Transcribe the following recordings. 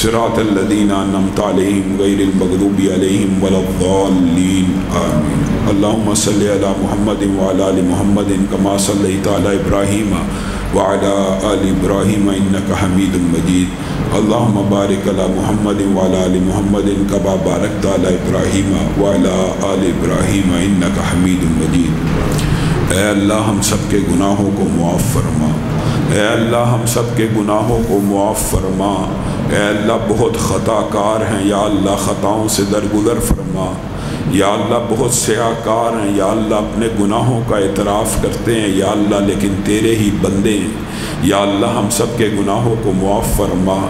صراط الذین انعمت علیہم غیر المغضوب علیہم ولا الضالین آمین۔ اللہم صلی علی محمد وعلی آل محمد کما صلیت علی ابراہیم وعلی آل ابراہیم انک حمید مجید۔ اللہم بارک علی محمد وعلی آل محمد کما بارکت علی ابراہیم وعلی آل ابراہیم انک حمید مجید۔ اے اللہ ہم سب کے گناہوں کو معاف فرما، اے اللہ ہم سب کے گناہوں کو معاف فرما۔ اے اللہ بہت خطا کار ہیں، یا اللہ خطاؤں سے درگزر فرما۔ یا اللہ بہت سیاہ کار ہیں، یا اللہ اپنے گناہوں کا اعتراف کرتے ہیں یا اللہ لیکن تیرے ہی بندے ہیں۔ یا اللہ ہم سب کے گناہوں کو معاف فرما۔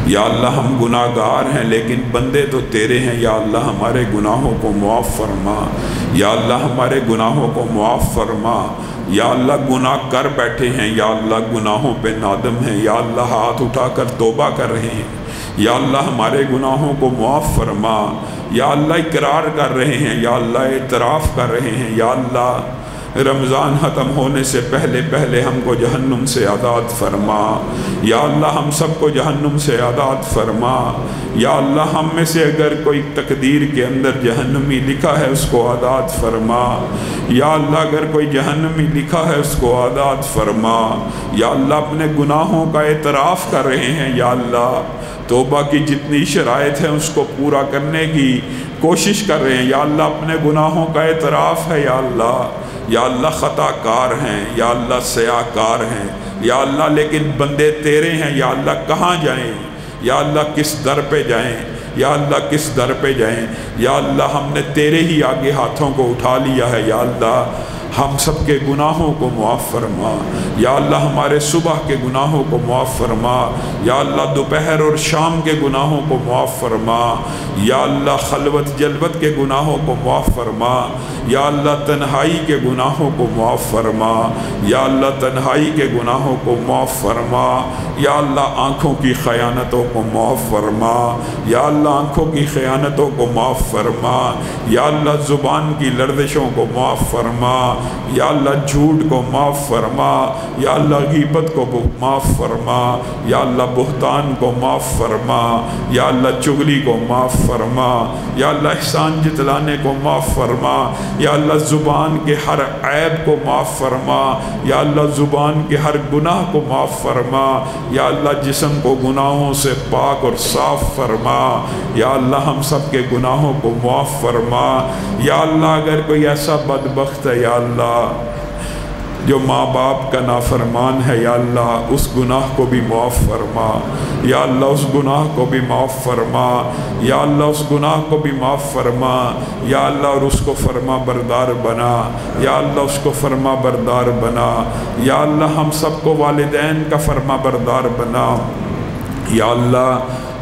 یا اللہ ہم گناہ گار ہیں لیکن بندے تو تیرے ہیں، یا اللہ ہمارے گناہوں کو معاف فرما۔ یا اللہ ہمارے گناہوں کو معاف فرما۔ یا اللہ گناہ کر بیٹھے ہیں، یا اللہ گناہوں پہ نادم ہیں، یا اللہ ہاتھ اٹھا کر توبہ کر رہے ہیں، یا اللہ ہمارے گناہوں کو معاف فرما۔ یا اللہ اقرار کر رہے ہیں، یا اللہ اعتراف کر رہے ہیں، یا اللہ رمضان ختم ہونے سے پہلے ہم کو جہنم سے آزاد فرما۔ یا اللہ ہم سب کو جہنم سے آزاد فرما۔ یا اللہ ہم میں سے اگر کوئی تقدیر کے اندر جہنمی لکھا ہے اس کو آزاد فرما۔ یا اللہ اگر کوئی جہنمی لکھا ہے اس کو آزاد فرما۔ یا اللہ اپنے گناہوں کا اعتراف کر رہے ہیں، یا اللہ توبہ کی جتنی شرائط ہیں اس کو پورا کرنے کی کوشش کر رہے ہیں، یا اللہ اپنے گناہوں کا اعتراف ہے، یا اللہ خطا کار ہیں، یا اللہ سیاہ کار ہیں، یا اللہ لیکن بندے تیرے ہیں۔ یا اللہ کہاں جائیں، یا اللہ کس در پہ جائیں، یا اللہ کس در پہ جائیں۔ یا اللہ ہم نے تیرے ہی آگے ہاتھوں کو اٹھا لیا ہے، یا اللہ ہم سب کے گناہوں کو معاف فرما۔ یا اللہ ہمارے صبح کے گناہوں کو معاف فرما، یا اللہ دوپہر اور شام کے گناہوں کو معاف فرما۔ یا اللہ خلوت جلوت کے گناہوں کو معاف فرما، یا اللہ تنہائی کے گناہوں کو معاف فرما، یا اللہ تنہائی کے گناہوں کو معاف فرما۔ یا اللہ آنکھوں کی خیانتوں کو معاف فرما، یا اللہ آنکھوں کی خیانتوں کو معاف فرما۔ یا اللہ زبان کی لرزشوں کو معاف فرما، یا اللہ جھوٹ کو معاف فرما، یا اللہ غیبت کو معاف فرما، یا اللہ بہتان کو معاف فرما، یا اللہ چغلی کو معاف فرما، یا اللہ احسان جتلانے کو معاف فرما، یا اللہ زبان کے ہر عیب کو معاف فرما، یا اللہ زبان کے ہر گناہ کو معاف فرما، یا اللہ جسم کو گناہوں سے پاک اور صاف فرما۔ یا اللہ ہم سب کے گناہوں کو معاف فرما۔ یا اللہ اگر کوئی ایسا بدبخت ہے یا اللہ جو ماں باپ کا نافرمان ہے، یا اللہ اس گناہ کو بھی معاف فرما۔ یا اللہ اس گناہ کو بھی معاف فرما، یا اللہ اس گناہ کو بھی معاف فرما۔ یا اللہ اور اس کو فرما بردار بنا، یا اللہ اس کو فرما بردار بنا۔ یا اللہ ہم سب کو والدین کا فرما بردار بنا۔ یا اللہ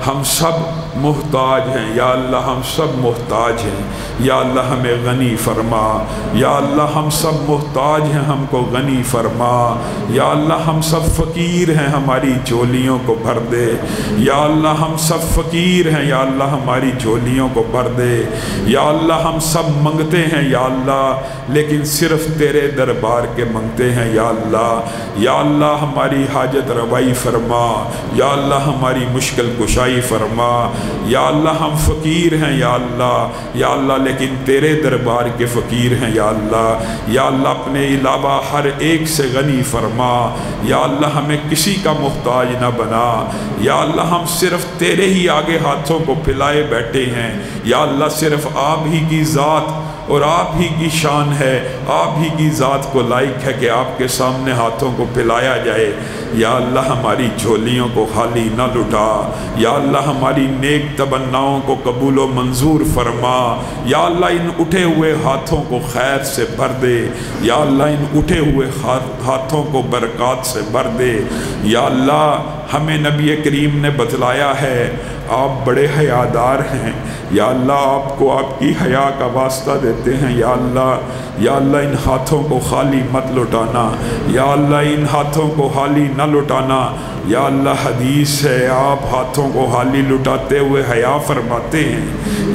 ہم سب محتاج ہیں، یا اللہ ہم سب محتاج ہیں، یا اللہ ہمیں غنی فرما۔ یا اللہ ہم سب محتاج ہیں، ہم کو غنی فرما۔ یا اللہ ہم سب فقیر ہیں، ہماری جھولیوں کو بھر دے۔ یا اللہ ہم سب فقیر ہیں، یا اللہ ہماری جھولیوں کو بھر دے۔ یا اللہ ہم سب منگتے ہیں یا اللہ لیکن صرف تیرے دربار کے منگتے ہیں، یا اللہ۔ یا اللہ ہماری حاجت روائی فرما، یا اللہ ہماری مشکل کشائی فرما۔ یا اللہ ہم فقیر ہیں یا اللہ لیکن تیرے دربار کے فقیر ہیں یا اللہ۔ یا اللہ اپنے علاوہ ہر ایک سے غنی فرما، یا اللہ ہمیں کسی کا محتاج نہ بنا۔ یا اللہ ہم صرف تیرے ہی آگے ہاتھوں کو پھیلائے بیٹھے ہیں، یا اللہ صرف آپ ہی کی ذات اور آپ ہی کی شان ہے، آپ ہی کی ذات کو لائق ہے کہ آپ کے سامنے ہاتھوں کو پھیلایا جائے۔ یا اللہ ہماری جھولیوں کو خالی نہ لٹا، یا اللہ ہماری نیک تمناؤں کو قبول و منظور فرما۔ یا اللہ ان اٹھے ہوئے ہاتھوں کو خیر سے بھر دے، یا اللہ ان اٹھے ہوئے ہاتھوں کو برکات سے بھر دے۔ یا اللہ ہمیں نبی کریم نے بتلایا ہے آپ بڑے حیادار ہیں، یا اللہ آپ کو آپ کی حیا کا واسطہ دیتے ہیں۔ یا اللہ ان ہاتھوں کو خالی مت لٹانا، یا اللہ ان ہاتھوں کو خالی نہ لٹانا۔ یا اللہ حدیث ہے آپ ہاتھوں کو حالی لٹاتے ہوئے حیا فرماتے ہیں،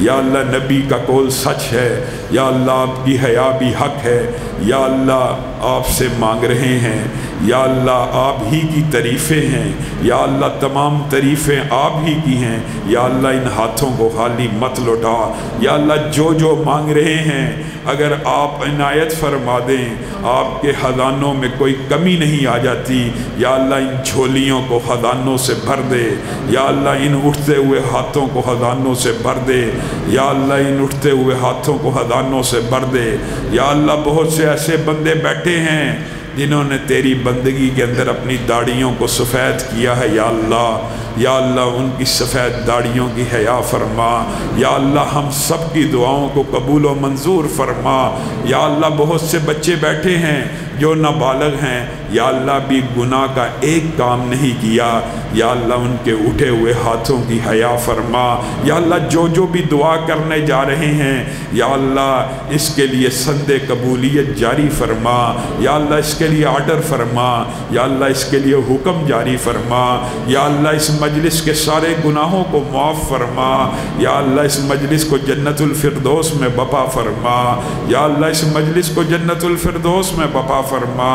یا اللہ نبی کا قول سچ ہے، یا اللہ آپ کی حیا بھی حق ہے، یا اللہ آپ سے مانگ رہے ہیں، یا اللہ آپ ہی کی تعریفیں ہیں، یا اللہ تمام تعریفیں آپ ہی کی ہیں، یا اللہ ان ہاتھوں کو خالی مت لوٹا، یا اللہ جو مانگ رہے ہیں اگر آپ عنایت فرما دیں، آپ کے خزانوں میں کوئی کمی نہیں آ جاتی، یا اللہ ان جھولیوں کو خزانوں سے بھر دے، یا اللہ ان اٹھتے ہوئے ہاتھوں کو خزانوں سے بھر دے، یا اللہ ان اٹھتے ہوئے ہاتھوں کو خزانوں سے بھر دے، یا اللہ بہت سے ایسے بندے بیٹھے ہیں جنہوں نے تیری بندگی کے اندر اپنی داڑھیوں کو سفید کیا ہے، یا اللہ ان کی سفید داڑھیوں کی حیا فرما، یا اللہ ہم سب کی دعاؤں کو قبول و منظور فرما، یا اللہ بہت سے بچے بیٹھے ہیں جو نابالغ ہیں، یا اللہ بھی گناہ کا ایک کام نہیں کیا، یا اللہ ان کے اٹھے ہوئے ہاتھوں کی حیا فرما، یا اللہ جو بھی دعا کرنے جا رہے ہیں یا اللہ اس کے لیے سند قبولیت جاری فرما، یا اللہ اس کے لیے آرڈر فرما، یا اللہ اس کے لیے حکم جاری فرما، یا اللہ اس مجلس کے سارے گناہوں کو معاف فرما، یا اللہ اس مجلس کو جنت الفردوس میں بپا فرما، یا اللہ اس مجلس کو جنت الفردوس میں بپا فرما،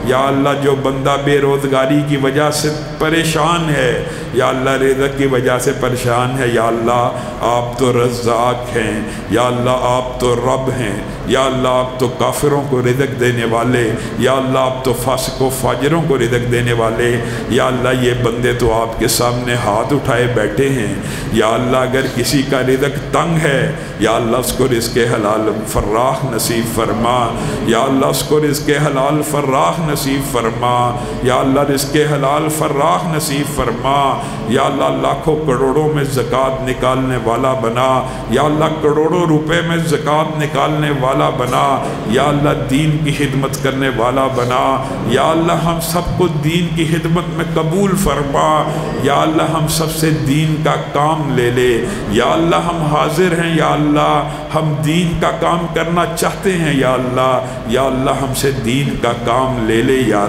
یا اللہ جو بندہ بے روزگاری کی وجہ سے پریشان ہے، یا اللہ رزق کی وجہ سے پریشان ہے، یا اللہ آپ تو رزاق ہیں، یا اللہ آپ تو رب ہیں، یا اللہ آپ تو کافروں کو رزق دینے والے، یا اللہ آپ تو فاسق و فاجروں کو رزق دینے والے، یا اللہ یہ بندے تو آپ کے سامنے ہاتھ اٹھائے بیٹھے ہیں، یا اللہ اگر کسی کا رزق تنگ ہے یا اللہ اس کو رزق حلال فراخ نصیب فرما، یا اللہ اس کو رزق حلال فراخ نصیب فرما، یا اللہ رزق حلال فراخ نصیب فرما، یا اللہ لاکھوں کروڑوں میں زکوٰۃ نکالنے والا بنا، یا اللہ کروڑوں روپے میں زکوٰۃ نکالنے والا بنا، یا اللہ دین کی خدمت کرنے والا بنا، یا اللہ ہم سب کو دین کی خدمت میں قبول فرما، یا اللہ ہم سب سے دین کا کام لے لے، یا اللہ ہم حاضر ہیں، یا اللہ ہم دین کا کام کرنا چاہتے ہیں، یا اللہ ہم سے دین کا کام لے لے، یا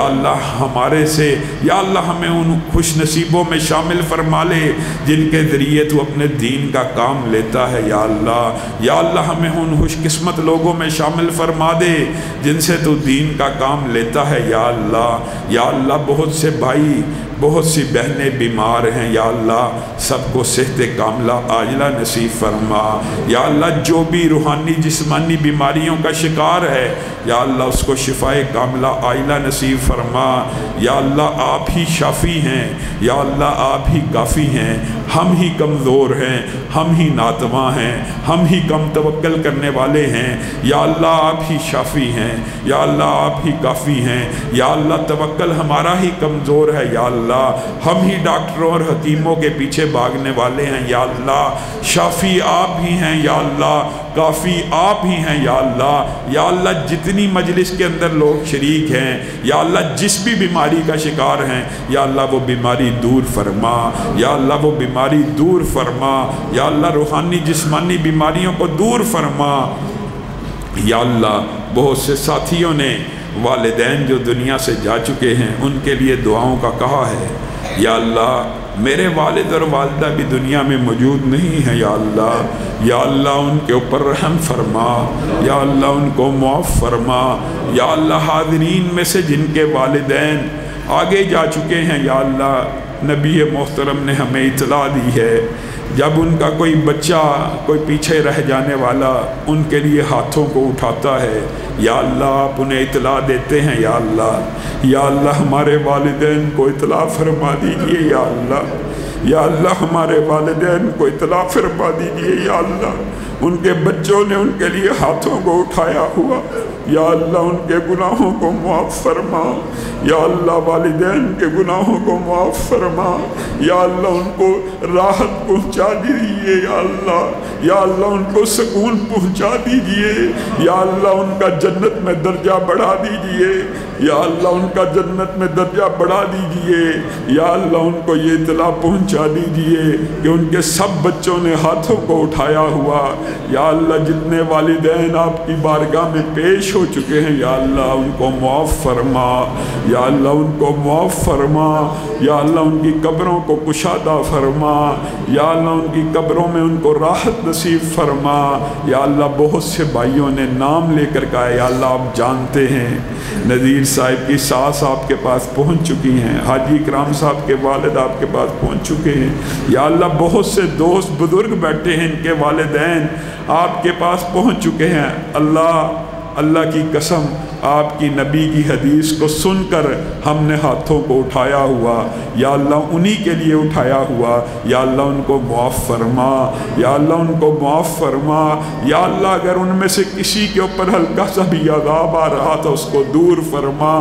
اللہ ہمارے سے یا اللہ ہمیں ان خوش نصیبوں میں شامل فرما لے جن کے ذریعے تو اپنے دین کا کام لیتا ہے، یا اللہ ہمیں ان خوش قسمت لوگوں میں شامل فرما دے جن سے تو دین کا کام لیتا ہے، یا اللہ بہت سے بھائی بہت سی بہنیں بیمار ہیں، یا اللہ سب کو صحت کاملہ عاجلہ نصیب فرما، یا اللہ جو بھی روحانی جسمانی بیماریوں کا شکار ہے یا اللہ اس کو شفائے کاملہ عاجلہ نصیب فرما، یا اللہ آپ ہی شافی ہیں، یا اللہ آپ ہی کافی ہیں، ہم ہی کمزور ہیں، ہم ہی ناتواں ہیں، ہم ہی کم توکل کرنے والے ہیں، یا اللہ آپ ہی شافی ہیں، یا اللہ آپ ہی کافی ہیں، یا اللہ توکل ہمارا ہی کمزور ہے، یا اللہ ہم ہی ڈاکٹروں اور حکیموں کے پیچھے بھاگنے والے ہیں، یا اللہ شافی آپ ہی ہیں، یا اللہ کافی آپ ہی ہیں، یا اللہ جتنی مجلس کے اندر لوگ شریک ہیں یا اللہ جس بھی بیماری کا شکار ہیں یا اللہ وہ بیماری دور فرما، یا اللہ وہ بیماری دور فرما، یا اللہ روحانی جسمانی بیماریوں کو دور فرما، یا اللہ بہت سے ساتھیوں نے والدین جو دنیا سے جا چکے ہیں ان کے لیے دعاؤں کا کہا ہے، یا اللہ میرے والد اور والدہ بھی دنیا میں موجود نہیں ہیں، یا اللہ ان کے اوپر رحم فرما، یا اللہ ان کو معاف فرما، یا اللہ حاضرین میں سے جن کے والدین آگے جا چکے ہیں یا اللہ نبی محترم نے ہمیں اطلاع دی ہے جب ان کا کوئی بچہ کوئی پیچھے رہ جانے والا ان کے لیے ہاتھوں کو اٹھاتا ہے یا اللہ آپ انہیں اطلاع دیتے ہیں، یا اللہ ہمارے والدین کو اطلاع فرما دیجئے، یا اللہ ہمارے والدین کو اطلاع فرما دیجئے، یا اللہ ان کے بچوں نے ان کے لیے ہاتھوں کو اٹھایا ہوا، یا اللہ ان کے گناہوں کو معاف فرما، یا اللہ والدین کے گناہوں کو معاف فرما، یا اللہ ان کو راحت پہنچا دیجئے، یا اللہ ان کو سکون پہنچا دیجئے، یا اللہ ان کا جنت میں درجہ بڑھا دیجئے، یا اللہ ان کا جنت میں درجہ بڑھا دیجئے، یا اللہ ان کو یہ اطلاع پہنچا دیجئے کہ ان کے سب بچوں نے ہاتھوں کو اٹھایا ہوا یا اللہ جتنے والدین آپ کی بارگاہ میں پیش ہو چکے ہیں یا اللہ ان کو معاف فرما، یا اللہ ان کو معاف فرما، یا اللہ ان کی قبروں کو کشادہ فرما، یا اللہ ان کی قبروں میں ان کو راحت نصیب فرما۔ یا اللہ بہت سے بھائیوں نے نام لے کر کہا یا اللہ آپ جانتے ہیں، نذیر صاحب کی ساس آپ کے پاس پہنچ چکی ہیں، حاجی اکرام صاحب کے والد آپ کے پاس پہنچ چکے ہیں، یا اللہ بہت سے دوست بزرگ بیٹھے ہیں، ان کے والدین آپ کے پاس پہنچ چکے ہیں۔ اللہ کی قسم آپ کی نبی کی حدیث کو سن کر ہم نے ہاتھوں کو اٹھایا ہوا، یا اللہ انہی کے لیے اٹھایا ہوا، یا اللہ ان کو معاف فرما، یا اللہ ان کو معاف فرما، یا اللہ اگر ان میں سے کسی کے اوپر ہلکا سا بھی عذاب آ رہا تھا اس کو دور فرما،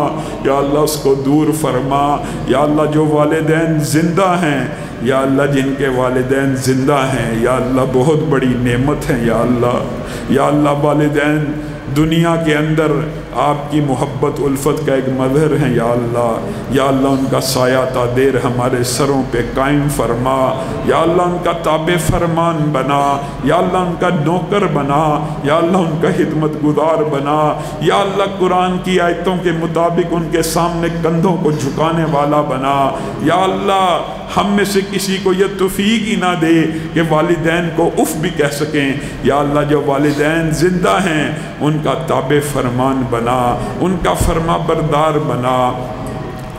یا اللہ اس کو دور فرما۔ یا اللہ جو والدین زندہ ہیں، یا اللہ جن کے والدین زندہ ہیں، یا اللہ بہت بڑی نعمت ہیں، یا اللہ والدین دنیا کے اندر آپ کی محبت الفت کا ایک مظہر ہیں، یا اللہ ان کا سایہ تادیر ہمارے سروں پہ قائم فرما، یا اللہ ان کا تابع فرمان بنا، یا اللہ ان کا نوکر بنا، یا اللہ ان کا خدمت گزار بنا، یا اللہ قرآن کی آیتوں کے مطابق ان کے سامنے کندھوں کو جھکانے والا بنا، یا اللہ ہم میں سے کسی کو یہ توفیق ہی نہ دے کہ والدین کو اف بھی کہہ سکیں، یا اللہ جو والدین زندہ ہیں ان کا تابع فرمان بنا، ان کا فرما بردار بنا۔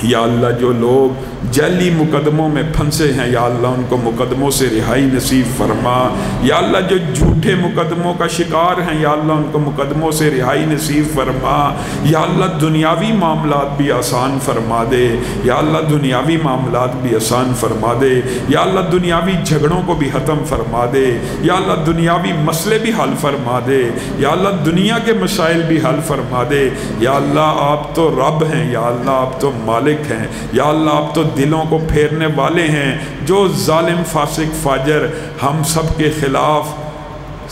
یا اللہ جو لوگ جعلی مقدموں میں پھنسے ہیں یا اللہ ان کو مقدموں سے رہائی نصیب فرما، یا اللہ جو جھوٹے مقدموں کا شکار ہیں یا اللہ ان کو مقدموں سے رہائی نصیب فرما، یا اللہ دنیاوی معاملات بھی آسان فرما دے، یا اللہ دنیاوی معاملات بھی آسان فرما دے، یا اللہ دنیاوی جھگڑوں کو بھی ختم فرما دے، یا اللہ دنیاوی مسئلے بھی حل فرما دے، یا اللہ دنیا کے مسائل بھی حل فرما دے۔ یا اللہ آپ تو رب ہیں، یا اللہ آپ تو مالک ہیں، یا اللہ آپ تو دلوں کو پھیرنے والے ہیں۔ جو ظالم فاسق فاجر ہم سب کے خلاف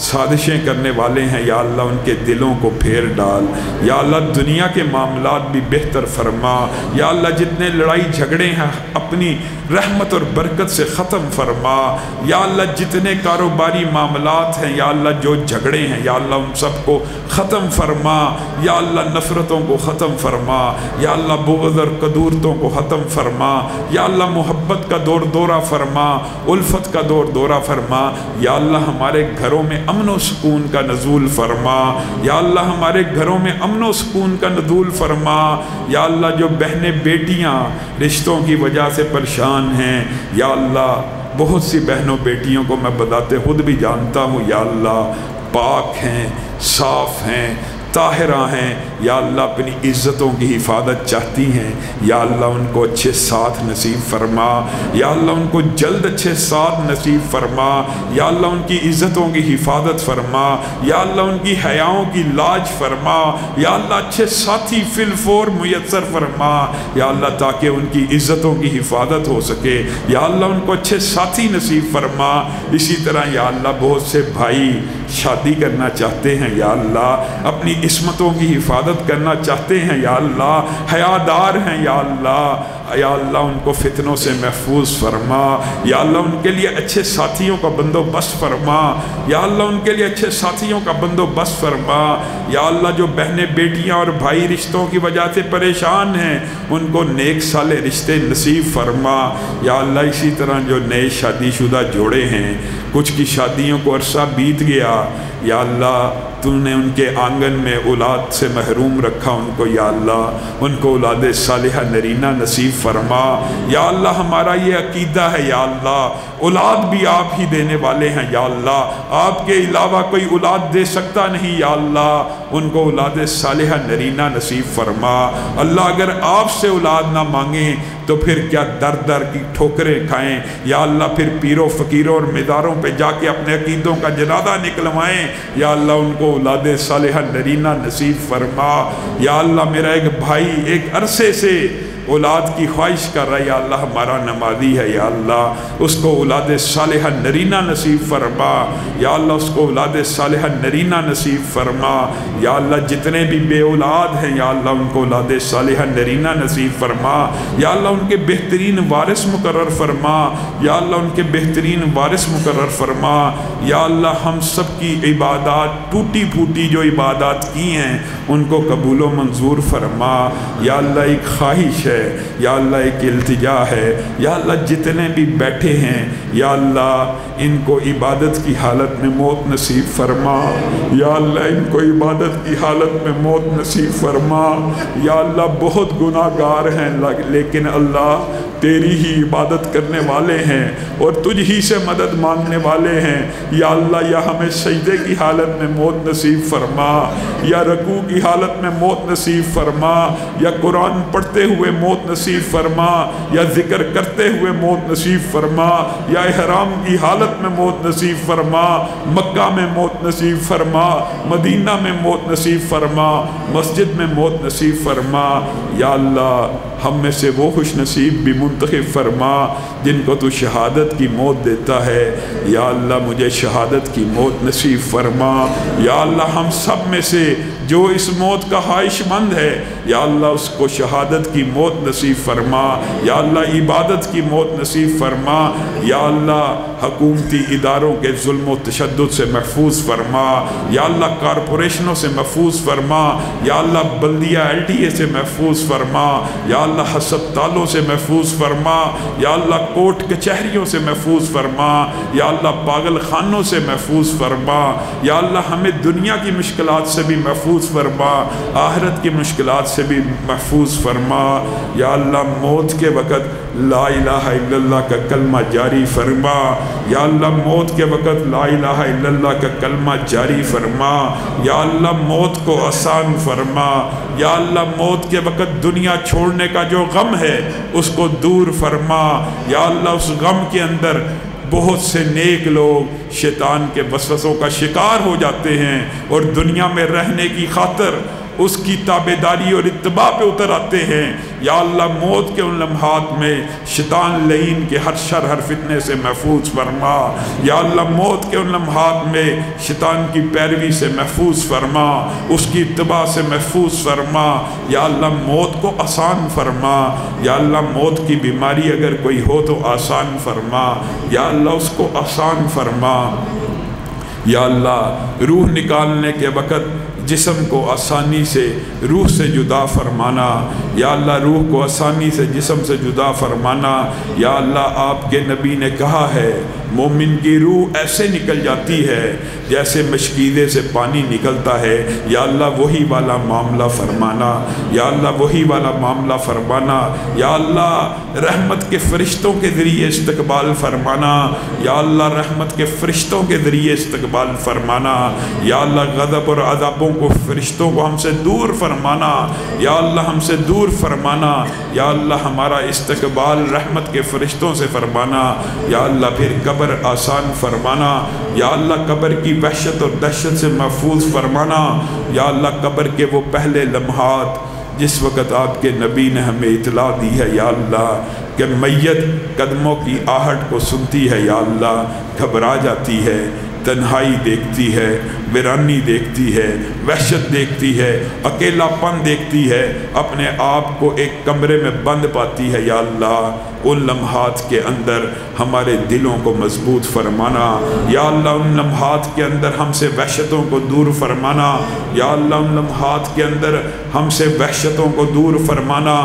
سازشیں کرنے والے ہیں یا اللہ ان کے دلوں کو پھیر ڈال، یا اللہ دنیا کے معاملات بھی بہتر فرما، یا اللہ جتنے لڑائی جھگڑے ہیں اپنی رحمت اور برکت سے ختم فرما، یا اللہ جتنے کاروباری معاملات ہیں یا اللہ جو جھگڑے ہیں یا اللہ ان سب کو ختم فرما، یا اللہ نفرتوں کو ختم فرما، یا اللہ بغض اور قدورتوں کو ختم فرما، یا اللہ محبت کا دور دورہ فرما، الفت کا دور دورہ فرما، یا اللہ ہمارے گھروں میں امن و سکون کا نزول فرما، یا اللہ ہمارے گھروں میں امن و سکون کا نزول فرما، یا اللہ جو بہنیں بیٹیاں رشتوں کی وجہ سے پریشان ہیں یا اللہ بہت سی بہنوں بیٹیوں کو میں بذات خود بھی جانتا ہوں یا اللہ پاک ہیں، صاف ہیں، طاہرہ ہیں، یا اللہ اپنی عزتوں کی حفاظت چاہتی ہیں، یا اللہ ان کو اچھے ساتھ نصیب فرما، یا اللہ ان کو جلد اچھے ساتھ نصیب فرما، یا اللہ ان کی عزتوں کی حفاظت فرما، یا اللہ ان کی حیاؤں کی لاج فرما، یا اللہ اچھے ساتھی فی الفور میسر فرما، یا اللہ تاکہ ان کی عزتوں کی حفاظت ہو سکے، یا اللہ ان کو اچھے ساتھی نصیب فرما۔ اسی طرح یا اللہ بہت سے بھائی شادی کرنا چاہتے ہیں یا اللہ اپنی عصمتوں کی حفاظت کرنا چاہتے ہیں یا اللہ حیادار ہیں یا اللہ ان کو فتنوں سے محفوظ فرما، یا اللہ ان کے لیے اچھے ساتھیوں کا بندوبست فرما، یا اللہ ان کے لیے اچھے ساتھیوں کا بندوبست فرما، یا اللہ جو بہنیں بیٹیاں اور بھائی رشتوں کی وجہ سے پریشان ہیں ان کو نیک صالح رشتے نصیب فرما، یا اللہ اسی طرح جو نئے شادی شدہ جوڑے ہیں کچھ کی شادیوں کو عرصہ بیت گیا یا اللہ تو نے ان کے آنگن میں اولاد سے محروم رکھا، ان کو یا اللہ ان کو اولاد صالحہ نرینہ نصیب فرما، یا اللہ ہمارا یہ عقیدہ ہے یا اللہ اولاد بھی آپ ہی دینے والے ہیں یا اللہ آپ کے علاوہ کوئی اولاد دے سکتا نہیں، یا اللہ ان کو اولاد صالحہ نرینہ نصیب فرما۔ اللہ اگر آپ سے اولاد نہ مانگیں تو پھر کیا در در کی ٹھوکریں کھائیں، یا اللہ پھر پیروں فقیروں اور مزاروں پہ جا کے اپنے عقیدوں کا جنازہ نکلوائیں، یا اللہ ان کو اولاد صالحہ نرینہ نصیب فرما۔ یا اللہ میرا ایک بھائی ایک عرصے سے اولاد کی خواہش کر رہا ہے یا اللہ ہمارا نمازی ہے، یا اللہ اس کو اولاد صالحہ نرینہ نصیب فرما، یا اللہ اس کو اولاد صالحہ نرینہ نصیب فرما، یا اللہ جتنے بھی بے اولاد ہیں یا اللہ ان کو اولاد صالحہ نرینہ نصیب فرما، یا اللہ ان کے بہترین وارث مقرر فرما، یا اللہ ان کے بہترین وارث مقرر فرما، یا اللہ ہم سب کی عبادات ٹوٹی پھوٹی جو عبادات کی ہیں ان کو قبول و منظور فرما، یا اللہ ایک خواہش ہے، یا اللہ ایک التجا ہے، یا اللہ جتنے بھی بیٹھے ہیں یا اللہ ان کو عبادت کی حالت میں موت نصیب فرما، یا اللہ ان کو عبادت کی حالت میں موت نصیب فرما، یا اللہ بہت گناہ گار ہیں لیکن اللہ تیری ہی عبادت کرنے والے ہیں اور تجھ ہی سے مدد مانگنے والے ہیں، یا اللہ یا ہمیں سجدے کی حالت میں موت نصیب فرما، یا رکوع کی حالت میں موت نصیب فرما، یا قرآن پڑھتے ہوئے موت نصیب فرما، یا ذکر کرتے ہوئے موت نصیب فرما، یا احرام کی حالت میں موت نصیب فرما، مکہ میں موت نصیب فرما، مدینہ میں موت نصیب فرما، مسجد میں موت نصیب فرما، یا اللہ ہم میں سے وہ خوش نصیب بھی منتخب فرما جن کو تو شہادت کی موت دیتا ہے، یا اللہ مجھے شہادت کی موت نصیب فرما، یا اللہ ہم سب میں سے جو اس موت کا خواہش مند ہے یا اللہ اس کو شہادت کی موت نصیب فرما، یا اللہ عبادت کی موت نصیب فرما، یا اللہ حکومتی اداروں کے ظلم و تشدد سے محفوظ فرما، یا اللہ کارپوریشنوں سے محفوظ فرما، یا اللہ بلدیہ LTA سے محفوظ فرما، یا اللہ ہسپتالوں سے محفوظ فرما، یا اللہ کورٹ کچہریوں سے محفوظ فرما، یا اللہ پاگل خانوں سے محفوظ فرما، یا اللہ ہمیں دنیا کی مشکلات سے بھی محفوظ فرما، آخرت کی مشکلات سے بھی محفوظ فرما، یا اللہ موت کے وقت لا الہ الا اللہ کا کلمہ جاری فرما، یا اللہ موت کے وقت لا الہ الا اللہ کا کلمہ جاری فرما، یا اللہ موت کو آسان فرما، یا اللہ موت کے وقت دنیا چھوڑنے کا جو غم ہے اس کو دور فرما، یا اللہ اس غم کے اندر بہت سے نیک لوگ شیطان کے وسوسوں کا شکار ہو جاتے ہیں اور دنیا میں رہنے کی خاطر اس کی تابعداری اور اتباع پہ اتر آتے ہیں، یا اللہ موت کے ان لمحات میں شیطان لعین کے ہر شر ہر فتنے سے محفوظ فرما، یا اللہ موت کے ان لمحات میں شیطان کی پیروی سے محفوظ فرما، اس کی اتباع سے محفوظ فرما، یا اللہ موت کو آسان فرما، یا اللہ موت کی بیماری اگر کوئی ہو تو آسان فرما، یا اللہ اس کو آسان فرما، یا اللہ روح نکالنے کے وقت جسم کو آسانی سے روح سے جدا فرمانا، یا اللہ روح کو آسانی سے جسم سے جدا فرمانا، یا اللہ آپ کے نبی نے کہا ہے مومن کی روح ایسے نکل جاتی ہے جیسے مشکیزے سے پانی نکلتا ہے، یا اللہ وہی والا معاملہ فرمانا، یا اللہ وہی والا معاملہ فرمانا، یا اللہ رحمت کے فرشتوں کے ذریعے استقبال فرمانا، یا اللہ رحمت کے فرشتوں کے ذریعے استقبال فرمانا، یا اللہ غضب اور عذابوں کو فرشتوں کو ہم سے دور فرمانا، یا اللہ ہم سے دور فرمانا، یا اللہ ہمارا استقبال رحمت کے فرشتوں سے فرمانا، یا اللہ پھر قبر آسان فرمانا، یا اللہ قبر کی وحشت اور دہشت سے محفوظ فرمانا، یا اللہ قبر کے وہ پہلے لمحات جس وقت آپ کے نبی نے ہمیں اطلاع دی ہے یا اللہ کہ میت قدموں کی آہٹ کو سنتی ہے، یا اللہ گھبرا جاتی ہے، تنہائی دیکھتی ہے، ویرانی دیکھتی ہے، وحشت دیکھتی ہے، اکیلا پن دیکھتی ہے، اپنے آپ کو ایک کمرے میں بند پاتی ہے، یا اللہ ان لمحات کے اندر ہمارے دلوں کو مضبوط فرمانا، یا اللہ ان لمحات کے اندر ہم سے وحشتوں کو دور فرمانا، یا اللہ ان لمحات کے اندر ہم سے وحشتوں کو دور فرمانا،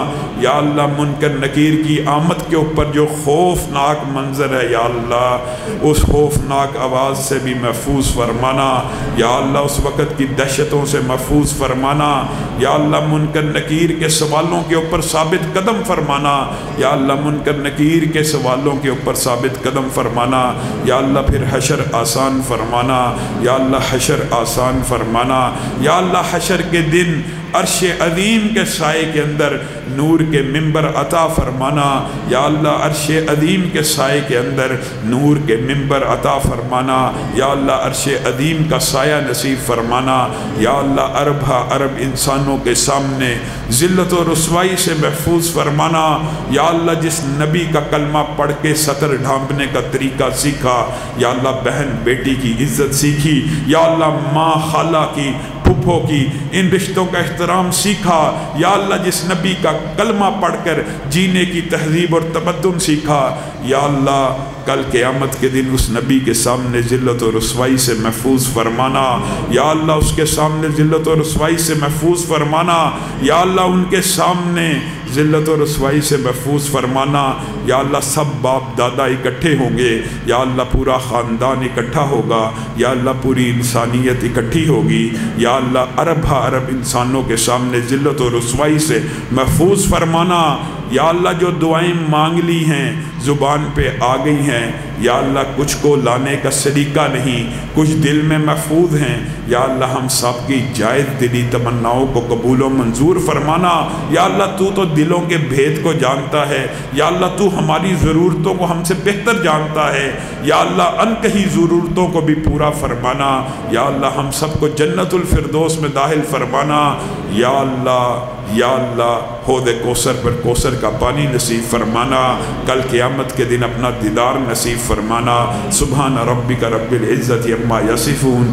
یا اللہ منکر نکیر کی آمد کے اوپر جو خوفناک منظر ہے یا اللہ اس خوفناک آواز سے بھی محفوظ فرمانا، یا اللہ اس وقت کی دہشتوں سے محفوظ فرمانا، یا اللہ منکر نکیر کے سوالوں کے اوپر ثابت قدم فرمانا، یا اللہ منکر نکیر کے سوالوں کے اوپر ثابت قدم فرمانا، یا اللہ پھر حشر آسان فرمانا، یا اللہ حشر آسان فرمانا، یا اللہ حشر کے دن عرش عظیم کے سائے کے اندر نور کے منبر عطا فرمانا، یا اللہ عرش عظیم کے سائے کے اندر نور کے منبر عطا فرمانا، یا اللہ عرش عظیم کا سایہ نصیب فرمانا، یا اللہ ارب ہا ارب انسانوں کے سامنے ذلت و رسوائی سے محفوظ فرمانا، یا اللہ جس نبی کا کلمہ پڑھ کے سطر ڈھانپنے کا طریقہ سیکھا، یا اللہ بہن بیٹی کی عزت سیکھی، یا اللہ ماں خالہ کی پھپھو کی ان رشتوں کا احترام سیکھا، یا اللہ جس نبی کا کلمہ پڑھ کر جینے کی تہذیب اور تمدن سیکھا، یا اللہ کل قیامت کے دن اس نبی کے سامنے ذلت و رسوائی سے محفوظ فرمانا، یا اللہ اس کے سامنے ذلت و رسوائی سے محفوظ فرمانا، یا اللہ ان کے سامنے ذلت و رسوائی سے محفوظ فرمانا، یا اللہ سب باپ دادا اکٹھے ہوں گے، یا اللہ پورا خاندان اکٹھا ہوگا، یا اللہ پوری انسانیت اکٹھی ہوگی، یا اللہ ارب ہا ارب انسانوں کے سامنے ذلت و رسوائی سے محفوظ فرمانا، یا اللہ جو دعائیں مانگ لی ہیں زبان پہ آ گئی ہیں، یا اللہ کچھ کو لانے کا سلیقہ نہیں، کچھ دل میں محفوظ ہیں، یا اللہ ہم سب کی جائز دلی تمناؤں کو قبول و منظور فرمانا، یا اللہ تو دلوں کے بھید کو جانتا ہے، یا اللہ تو ہماری ضرورتوں کو ہم سے بہتر جانتا ہے، یا اللہ ان کہیں ضرورتوں کو بھی پورا فرمانا، یا اللہ ہم سب کو جنت الفردوس میں داخل فرمانا، یا اللہ حوض کوثر پر کوثر کا پانی نصیب فرمانا، کل قیامت کے دن اپنا دیدار نصیب فرمانا، سبحان ربک رب العزت عما یصفون۔